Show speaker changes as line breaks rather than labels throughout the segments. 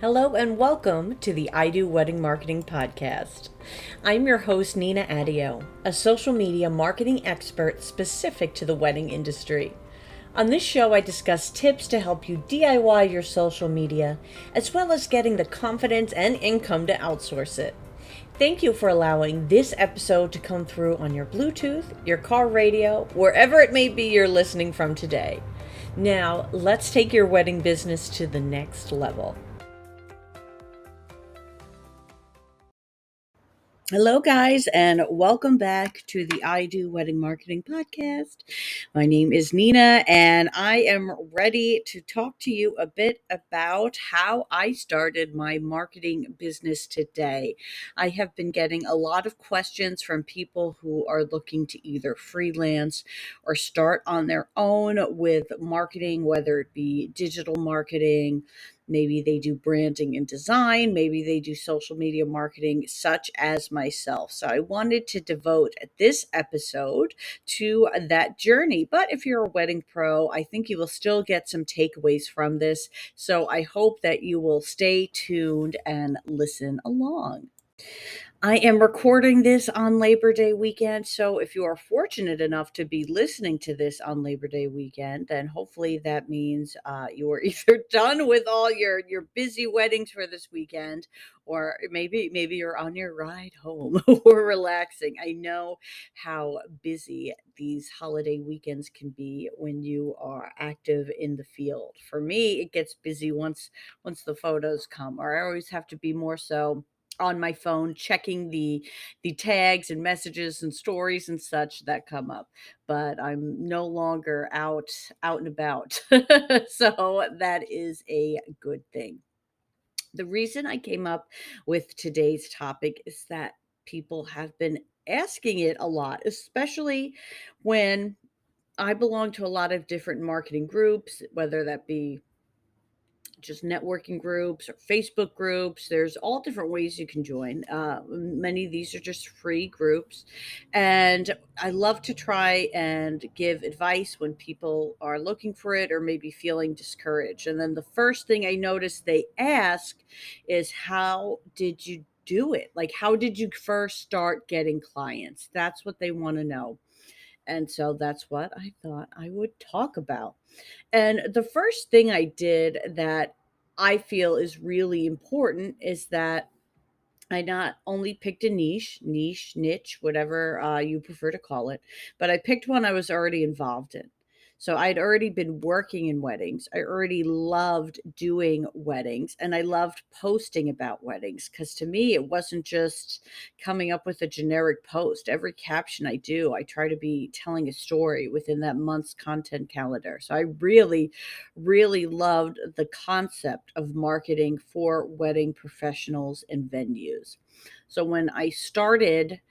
Hello and welcome to the I Do Wedding Marketing Podcast. I'm your host, Nina Adio, a social media marketing expert specific to the wedding industry. On this show, I discuss tips to help you DIY your social media, as well as getting the confidence and income to outsource it. Thank you for allowing this episode to come through on your Bluetooth, your car radio, wherever it may be you're listening from today. Now, let's take your wedding business to the next level. Hello, guys, and welcome back to the I Do Wedding Marketing Podcast. My name is Nina, and I am ready to talk to you a bit about how I started my marketing business today. I have been getting a lot of questions from people who are looking to either freelance or start on their own with marketing, whether it be digital marketing. Maybe they do branding and design. Maybe they do social media marketing, such as myself. So I wanted to devote this episode to that journey. But if you're a wedding pro, I think you will still get some takeaways from this. So I hope that you will stay tuned and listen along. I am recording this on Labor Day weekend. So if you are fortunate enough to be listening to this on Labor Day weekend, then hopefully that means you are either done with all your busy weddings for this weekend, or maybe you're on your ride home or relaxing. I know how busy these holiday weekends can be when you are active in the field. For me, it gets busy once the photos come, or I always have to be more so on my phone checking the tags and messages and stories and such that come up, but I'm no longer out and about. So that is a good thing. The reason I came up with today's topic is that people have been asking it a lot, especially when I belong to a lot of different marketing groups, whether that be just networking groups or Facebook groups. There's all different ways you can join. Many of these are just free groups. And I love to try and give advice when people are looking for it or maybe feeling discouraged. And then the first thing I notice they ask is, how did you do it? Like, how did you first start getting clients? That's what they want to know. And so that's what I thought I would talk about. And the first thing I did that I feel is really important is that I not only picked a niche, whatever you prefer to call it, but I picked one I was already involved in. So I'd already been working in weddings. I already loved doing weddings and I loved posting about weddings because to me, it wasn't just coming up with a generic post. Every caption I do, I try to be telling a story within that month's content calendar. So I really loved the concept of marketing for wedding professionals and venues. So when I started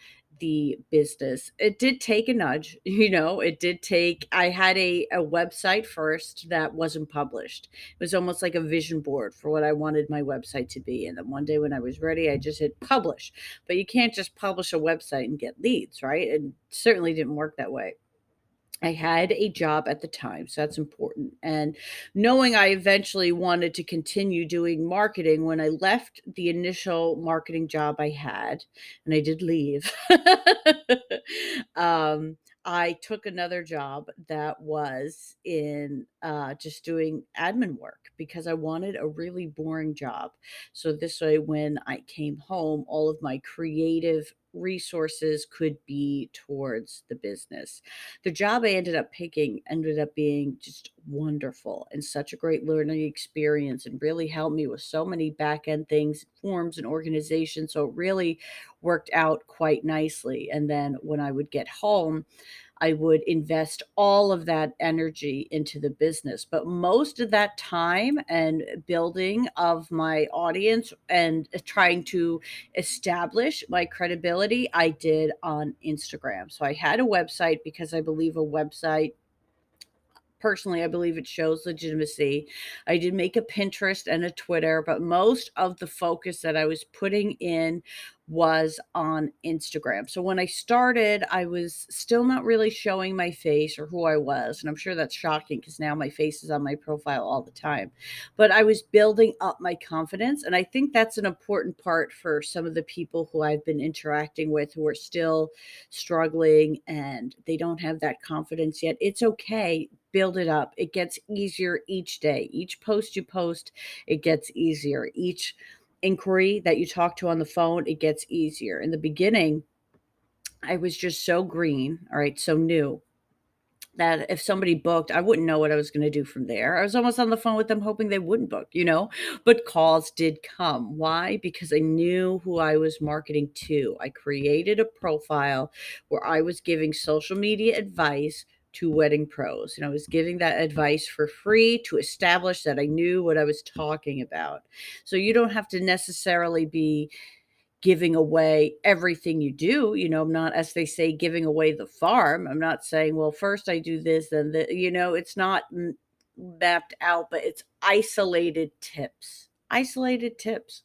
the business, it did take a nudge, it did take, I had a website first that wasn't published. It was almost like a vision board for what I wanted my website to be. And then one day when I was ready, I just hit publish. But you can't just publish a website and get leads, right? It certainly didn't work that way. I had a job at the time, so that's important. And knowing I eventually wanted to continue doing marketing, when I left the initial marketing job I had, and I did leave, um, I took another job that was in just doing admin work because I wanted a really boring job. So this way, when I came home, all of my creative resources could be towards the business. The job I ended up picking ended up being just wonderful and such a great learning experience and really helped me with so many back end things, forms, and organization. So it really worked out quite nicely. And then when I would get home, I would invest all of that energy into the business. But most of that time and building of my audience and trying to establish my credibility, I did on Instagram. So I had a website because I believe a website, personally, I believe it shows legitimacy. I did make a Pinterest and a Twitter, but most of the focus that I was putting in was on Instagram. So when I started, I was still not really showing my face or who I was. And I'm sure that's shocking because now my face is on my profile all the time. But I was building up my confidence. And I think that's an important part for some of the people who I've been interacting with who are still struggling and they don't have that confidence yet. It's okay. Build it up. It gets easier each day. Each post you post, it gets easier. Each inquiry that you talk to on the phone, it gets easier. In the beginning, I was just so green, all right, so new that if somebody booked, I wouldn't know what I was going to do from there. I was almost on the phone with them hoping they wouldn't book. But calls did come. Why? Because I knew who I was marketing to. I created a profile where I was giving social media advice to wedding pros. And I was giving that advice for free to establish that I knew what I was talking about. So you don't have to necessarily be giving away everything you do. I'm not, as they say, giving away the farm. I'm not saying, well, first I do this, then it's not mapped out, but it's isolated tips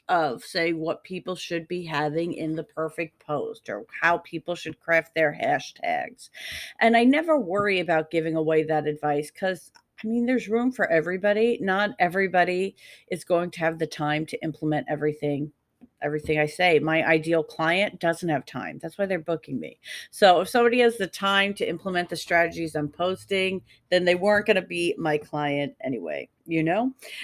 of say what people should be having in the perfect post or how people should craft their hashtags. And I never worry about giving away that advice because there's room for everybody. Not everybody is going to have the time to implement everything I say. My ideal client doesn't have time. That's why they're booking me. So if somebody has the time to implement the strategies I'm posting, then they weren't going to be my client anyway.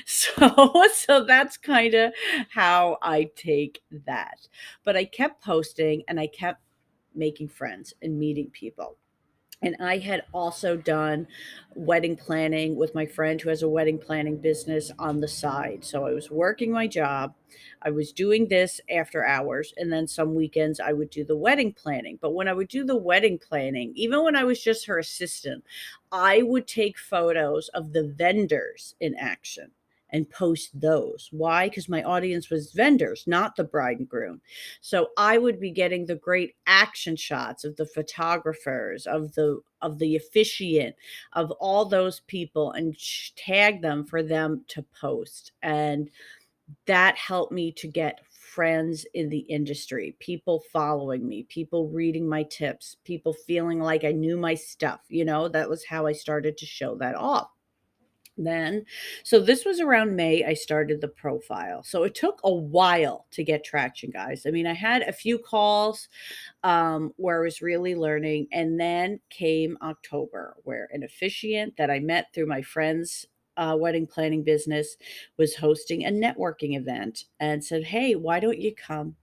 So that's kind of how I take that. But I kept posting and I kept making friends and meeting people. And I had also done wedding planning with my friend who has a wedding planning business on the side. So I was working my job. I was doing this after hours. And then some weekends I would do the wedding planning. But when I would do the wedding planning, even when I was just her assistant, I would take photos of the vendors in action and post those. Why? Because my audience was vendors, not the bride and groom. So I would be getting the great action shots of the photographers, of the officiant, of all those people and tag them for them to post. And that helped me to get friends in the industry, people following me, people reading my tips, people feeling like I knew my stuff. That was how I started to show that off then. So this was around May I started the profile. So it took a while to get traction, guys. I had a few calls where I was really learning, and then came October where an officiant that I met through my friend's wedding planning business was hosting a networking event and said, "Hey, why don't you come?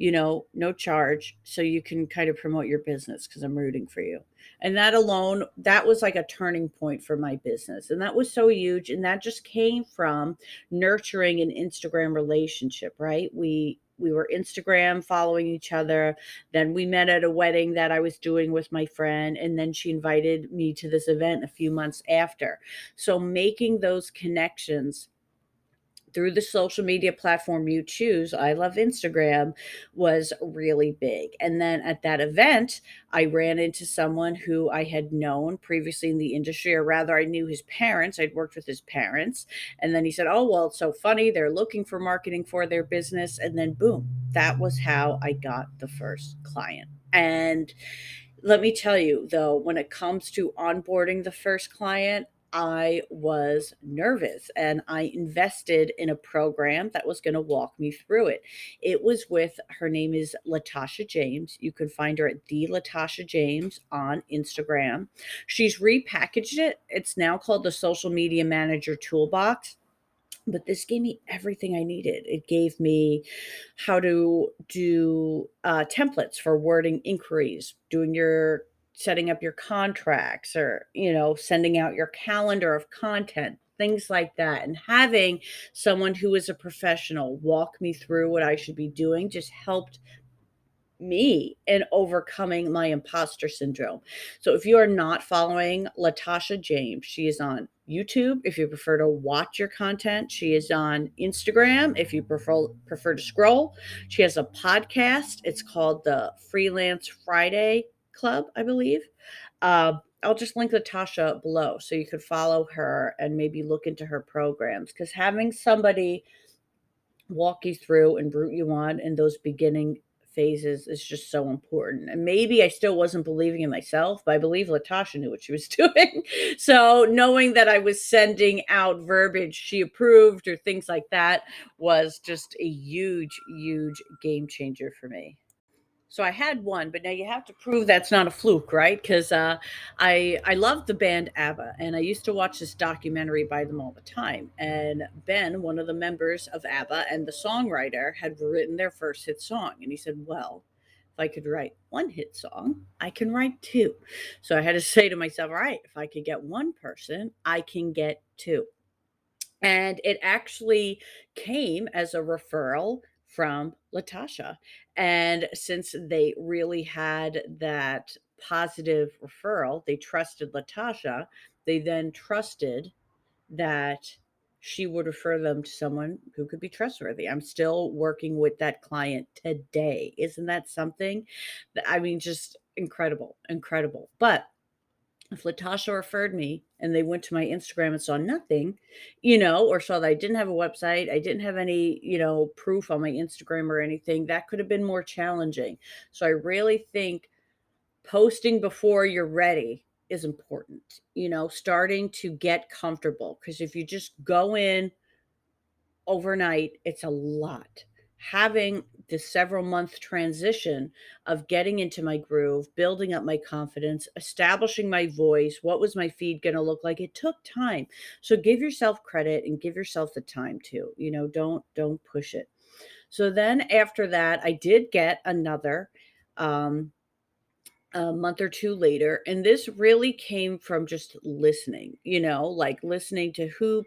No charge, so you can kind of promote your business because I'm rooting for you." And that alone, that was like a turning point for my business. And that was so huge. And that just came from nurturing an Instagram relationship, right? We were Instagram following each other. Then we met at a wedding that I was doing with my friend. And then she invited me to this event a few months after. So making those connections through the social media platform you choose, I love Instagram, was really big. And then at that event, I ran into someone who I had known previously in the industry, or rather, I knew his parents. I'd worked with his parents. And then he said, "Oh, well, it's so funny. They're looking for marketing for their business." And then, boom, that was how I got the first client. And let me tell you, though, when it comes to onboarding the first client, I was nervous and I invested in a program that was going to walk me through it. It was with, her name is Latasha James. You can find her at the Latasha James on Instagram. She's repackaged it. It's now called the Social Media Manager Toolbox. But this gave me everything I needed. It gave me how to do templates for wording inquiries, setting up your contracts, or sending out your calendar of content, things like that. And having someone who is a professional walk me through what I should be doing just helped me in overcoming my imposter syndrome. So if you are not following Latasha James, she is on YouTube if you prefer to watch your content. She is on Instagram if you prefer to scroll. She has a podcast. It's called the Freelance Friday Club, I believe. I'll just link Latasha below so you could follow her and maybe look into her programs, because having somebody walk you through and root you on in those beginning phases is just so important. And maybe I still wasn't believing in myself, but I believe Latasha knew what she was doing. So knowing that I was sending out verbiage she approved or things like that was just a huge, huge game changer for me. So I had one, but now you have to prove that's not a fluke, right? Because I love the band ABBA, and I used to watch this documentary by them all the time. And Ben, one of the members of ABBA and the songwriter, had written their first hit song, and he said, "Well, if I could write one hit song, I can write two." So I had to say to myself, "All right, if I could get one person, I can get two." And it actually came as a referral from Latasha. And since they really had that positive referral, they trusted Latasha. They then trusted that she would refer them to someone who could be trustworthy. I'm still working with that client today. Isn't that something? I mean, just incredible, incredible. But if Latasha referred me and they went to my Instagram and saw nothing, or saw that I didn't have a website, I didn't have any, proof on my Instagram or anything, that could have been more challenging. So I really think posting before you're ready is important, starting to get comfortable. Because if you just go in overnight, it's a lot. Having the several month transition of getting into my groove, building up my confidence, establishing my voice, what was my feed going to look like? It took time. So give yourself credit and give yourself the time to, don't push it. So then after that, I did get another um a month or two later, and this really came from just listening, like listening to who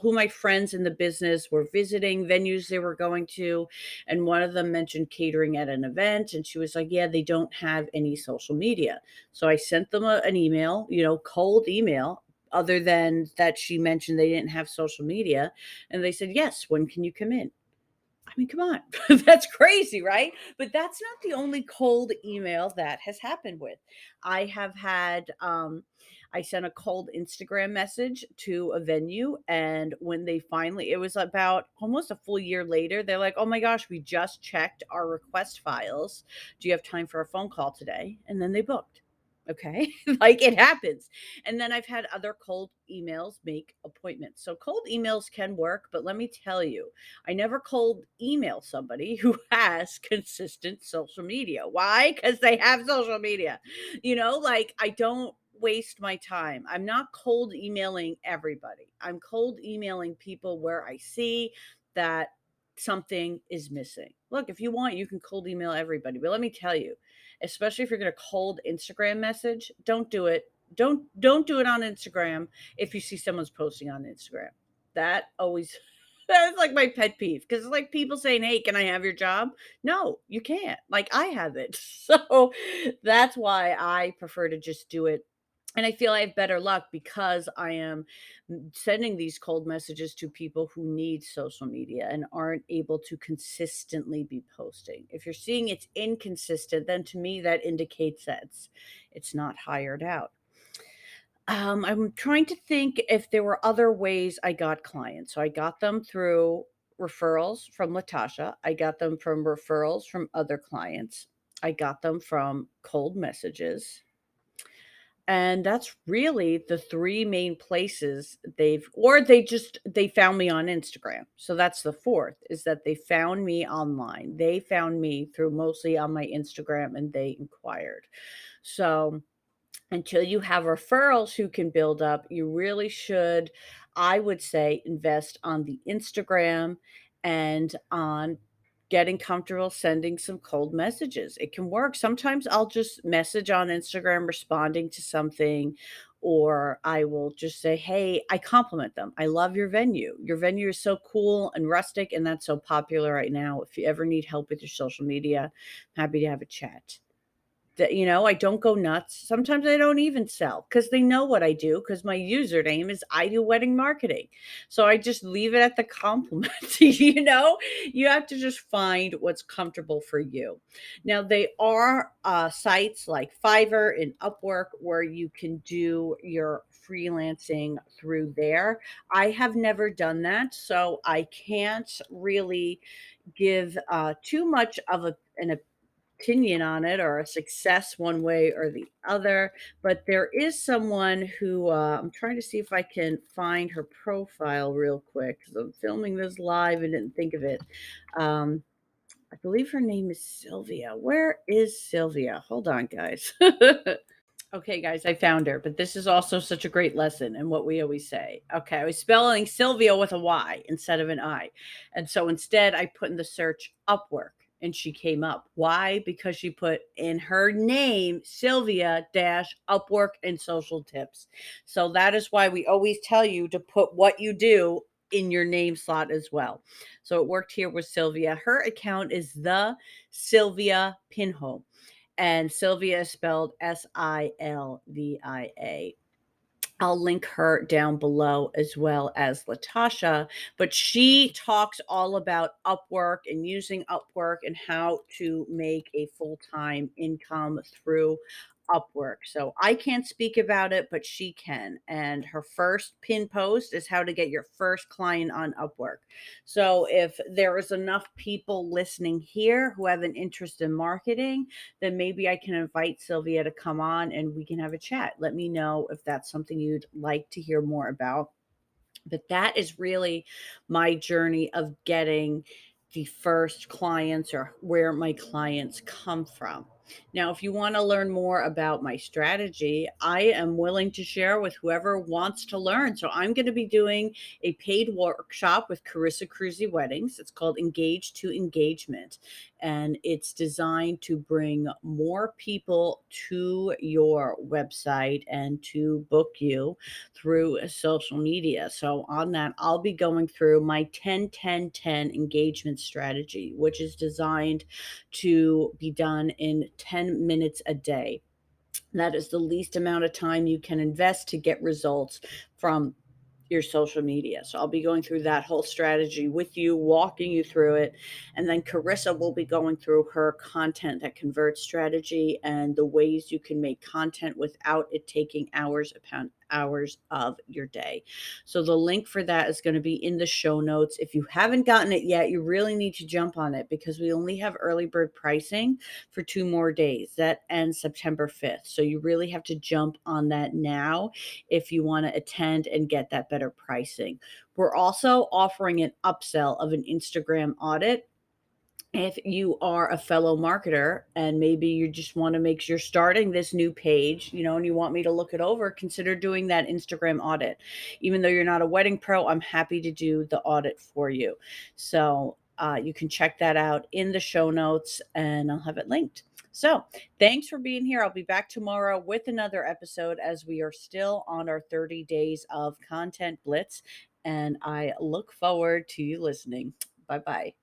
my friends in the business were visiting, venues they were going to. And one of them mentioned catering at an event, and she was like, yeah, they don't have any social media. So I sent them an email, cold email, other than that she mentioned they didn't have social media. And they said, yes, when can you come in? I mean, come on. That's crazy, right? But that's not the only cold email that has happened with. I have had I sent a cold Instagram message to a venue, and when they finally, it was about almost a full year later, they're like, "Oh my gosh, we just checked our request files. Do you have time for a phone call today?" And then they booked. Okay. Like it happens. And then I've had other cold emails make appointments. So cold emails can work, but let me tell you, I never cold email somebody who has consistent social media. Why? Because they have social media. Like I don't waste my time. I'm not cold emailing everybody. I'm cold emailing people where I see that something is missing. Look, if you want, you can cold email everybody. But let me tell you, especially if you're going to cold Instagram message, don't do it. Don't do it on Instagram if you see someone's posting on Instagram. That always that's like my pet peeve because it's like people saying, "Hey, can I have your job?" No, you can't. Like I have it. So that's why I prefer to just do it. And I feel I have better luck because I am sending these cold messages to people who need social media and aren't able to consistently be posting. If you're seeing it's inconsistent, then to me that indicates that it's not hired out. I'm trying to think if there were other ways I got clients. So I got them through referrals from Latasha. I got them from referrals from other clients. I got them from cold messages. And that's really the three main places they found me on Instagram. So that's the fourth, is that they found me online. They found me through mostly on my Instagram and they inquired. So until you have referrals who can build up, you really should, I would say, invest on the Instagram and on getting comfortable sending some cold messages. It can work. Sometimes I'll just message on Instagram responding to something, or I will just say, hey, I compliment them. I love your venue. Your venue is so cool and rustic, and that's so popular right now. If you ever need help with your social media, I'm happy to have a chat. That, I don't go nuts. Sometimes I don't even sell because they know what I do because my username is I do wedding marketing. So I just leave it at the compliment. You have to just find what's comfortable for you. Now, they are sites like Fiverr and Upwork where you can do your freelancing through there. I have never done that, so I can't really give too much of opinion on it or a success one way or the other, but there is someone who I'm trying to see if I can find her profile real quick because I'm filming this live and didn't think of it. Um, I believe her name is Sylvia. Where is Sylvia? Hold on, guys. Okay, guys, I found her, but this is also such a great lesson in what we always say. Okay, I was spelling Sylvia with a Y instead of an I. And so instead, I put in the search Upwork and she came up. Why? Because she put in her name Sylvia dash Upwork and social tips. So that is why we always tell you to put what you do in your name slot as well. So it worked here with Sylvia. Her account is the Sylvia Pinho. And Sylvia is spelled Silvia. I'll link her down below as well as Latasha, but she talks all about Upwork and using Upwork and how to make a full-time income through Upwork. So I can't speak about it, but she can. And her first pin post is how to get your first client on Upwork. So if there is enough people listening here who have an interest in marketing, then maybe I can invite Sylvia to come on and we can have a chat. Let me know if that's something you'd like to hear more about. But that is really my journey of getting the first clients or where my clients come from. Now, if you want to learn more about my strategy, I am willing to share with whoever wants to learn. So, I'm going to be doing a paid workshop with Carissa Cruzy Weddings. It's called Engage to Engagement, and it's designed to bring more people to your website and to book you through social media. So, on that, I'll be going through my 10-10-10 engagement strategy, which is designed to be done in 10 minutes a day. That is the least amount of time you can invest to get results from your social media. So I'll be going through that whole strategy with you, walking you through it. And then Carissa will be going through her content that converts strategy and the ways you can make content without it taking hours upon hours of your day. So the link for that is going to be in the show notes. If you haven't gotten it yet, you really need to jump on it because we only have early bird pricing for 2 more days. That ends September 5th. So you really have to jump on that now if you want to attend and get that better pricing. We're also offering an upsell of an Instagram audit. If you are a fellow marketer and maybe you just want to make sure you're starting this new page, and you want me to look it over, consider doing that Instagram audit. Even though you're not a wedding pro, I'm happy to do the audit for you. So you can check that out in the show notes and I'll have it linked. So thanks for being here. I'll be back tomorrow with another episode as we are still on our 30 days of content blitz. And I look forward to you listening. Bye bye.